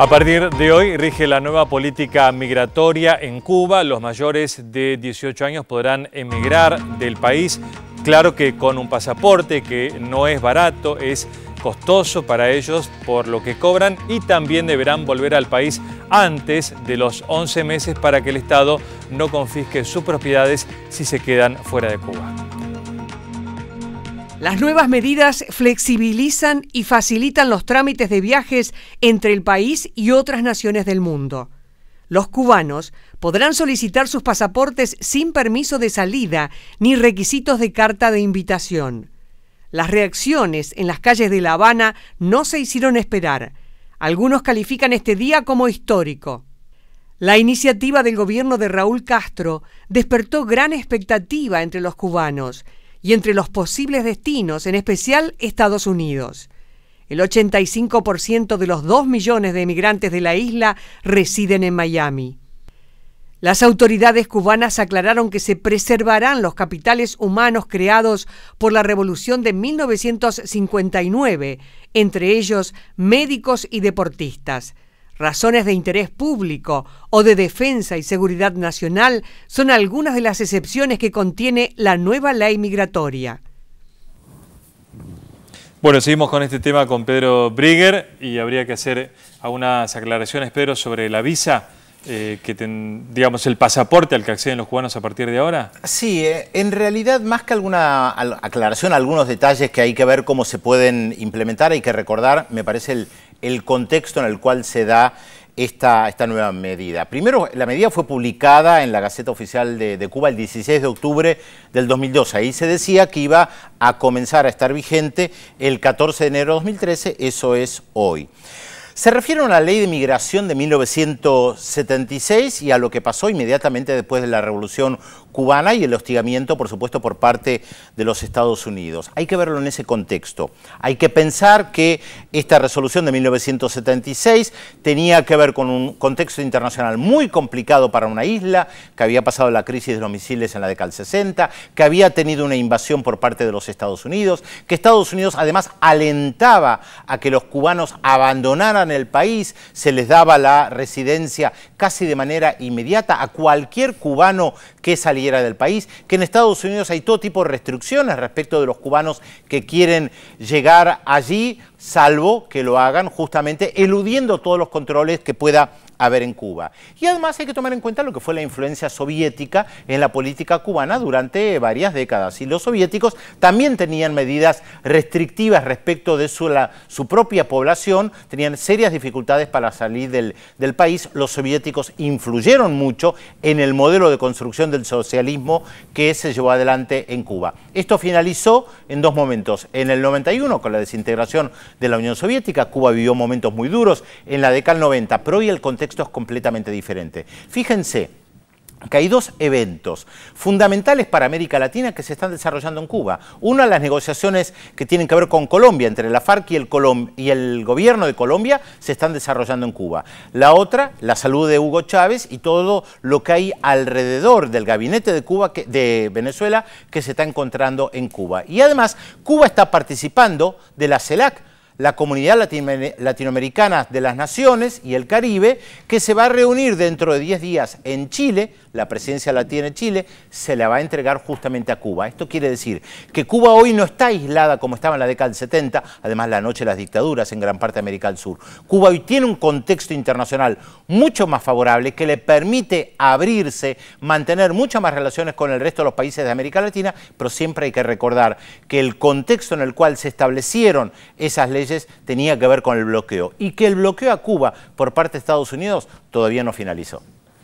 A partir de hoy rige la nueva política migratoria en Cuba. Los mayores de 18 años podrán emigrar del país. Claro que con un pasaporte que no es barato, es costoso para ellos por lo que cobran, y también deberán volver al país antes de los 11 meses para que el Estado no confisque sus propiedades si se quedan fuera de Cuba. Las nuevas medidas flexibilizan y facilitan los trámites de viajes entre el país y otras naciones del mundo. Los cubanos podrán solicitar sus pasaportes sin permiso de salida ni requisitos de carta de invitación. Las reacciones en las calles de La Habana no se hicieron esperar. Algunos califican este día como histórico. La iniciativa del gobierno de Raúl Castro despertó gran expectativa entre los cubanos y entre los posibles destinos, en especial Estados Unidos. El 85% de los 2 millones de emigrantes de la isla residen en Miami. Las autoridades cubanas aclararon que se preservarán los capitales humanos creados por la Revolución de 1959, entre ellos médicos y deportistas. Razones de interés público o de defensa y seguridad nacional son algunas de las excepciones que contiene la nueva ley migratoria. Bueno, seguimos con este tema con Pedro Brigger y habría que hacer algunas aclaraciones, Pedro, sobre la visa, digamos el pasaporte al que acceden los cubanos a partir de ahora. Sí, en realidad más que alguna aclaración, algunos detalles que hay que ver cómo se pueden implementar, hay que recordar, me parece, el contexto en el cual se da esta nueva medida. Primero, la medida fue publicada en la Gaceta Oficial de Cuba el 16 de octubre del 2012. Ahí se decía que iba a comenzar a estar vigente el 14 de enero de 2013, eso es hoy. Se refiere a una ley de migración de 1976 y a lo que pasó inmediatamente después de la Revolución Cubana y el hostigamiento, por supuesto, por parte de los Estados Unidos. Hay que verlo en ese contexto. Hay que pensar que esta resolución de 1976 tenía que ver con un contexto internacional muy complicado para una isla, que había pasado la crisis de los misiles en la década del 60, que había tenido una invasión por parte de los Estados Unidos, que Estados Unidos además alentaba a que los cubanos abandonaran el país, se les daba la residencia casi de manera inmediata a cualquier cubano que saliera del país, que en Estados Unidos hay todo tipo de restricciones respecto de los cubanos que quieren llegar allí, salvo que lo hagan justamente eludiendo todos los controles que pueda haber en Cuba. Y además hay que tomar en cuenta lo que fue la influencia soviética en la política cubana durante varias décadas. Y los soviéticos también tenían medidas restrictivas respecto de su propia población, tenían serias dificultades para salir del país. Los soviéticos influyeron mucho en el modelo de construcción del socialismo que se llevó adelante en Cuba. Esto finalizó en dos momentos. En el 91, con la desintegración de la Unión Soviética, Cuba vivió momentos muy duros en la década del 90, pero hoy el contexto es completamente diferente. Fíjense que hay dos eventos fundamentales para América Latina que se están desarrollando en Cuba. Una, las negociaciones que tienen que ver con Colombia, entre la FARC y el gobierno de Colombia, se están desarrollando en Cuba. La otra, la salud de Hugo Chávez y todo lo que hay alrededor del gabinete de Cuba, de Venezuela, que se está encontrando en Cuba. Y además, Cuba está participando de la CELAC, la Comunidad Latinoamericana de las Naciones y el Caribe, que se va a reunir dentro de 10 días en Chile. La presidencia la tiene Chile, se la va a entregar justamente a Cuba. Esto quiere decir que Cuba hoy no está aislada como estaba en la década del 70, además la noche de las dictaduras en gran parte de América del Sur. Cuba hoy tiene un contexto internacional mucho más favorable que le permite abrirse, mantener muchas más relaciones con el resto de los países de América Latina, pero siempre hay que recordar que el contexto en el cual se establecieron esas leyes tenía que ver con el bloqueo y que el bloqueo a Cuba por parte de Estados Unidos todavía no finalizó.